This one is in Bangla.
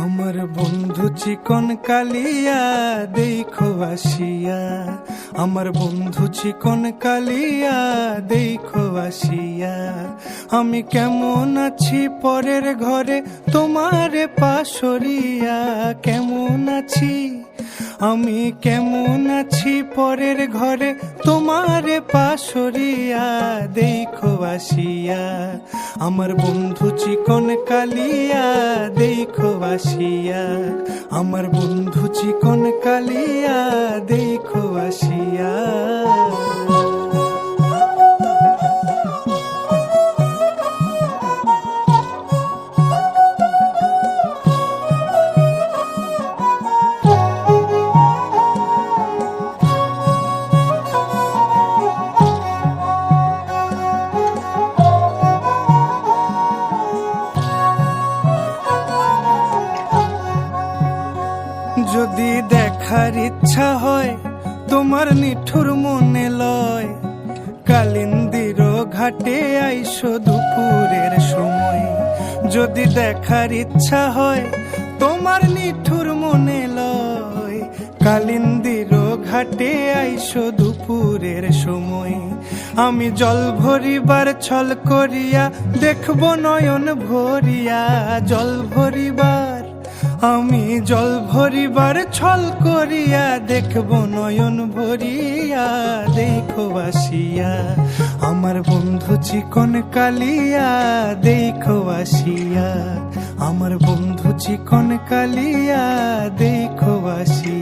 আমার বন্ধু চিকন কালিয়া দেখো আসিয়া, আমার বন্ধু চিকন কালিয়া দেখো আসিয়া। আমি কেমন আছি পরের ঘরে তোমারে পাশরিয়া, কেমন আছি আমি কেমন আছি পরের ঘরে তোমারে পাশরিয়া দেখো আসিয়া। আমার বন্ধু চিকন কালিয়া দেখো আসিয়া, আমার বন্ধু চিকন কালিয়া দেখো আসিয়া। যদি দেখার ইচ্ছা হয় তোমার নিঠুর মনে লয়, কালিন্দির ঘাটে আইসো দুপুরের সময়। যদি দেখার ইচ্ছা হয় তোমার নিঠুর মনে লয়, কালিন্দির ঘাটে আইসো দুপুরের সময়। আমি জল ভরিবার ছল করিয়া দেখব নয়ন ভরিয়া, জল ভরিবার আমি জল ভরিবার ছল করিয়া দেখব নয়ন ভরিয়া দেখো আসিয়া। আমার বন্ধু চিকন কালিয়া দেখো আসিয়া, আমার বন্ধু চিকন কালিয়া দেখো আসিয়া।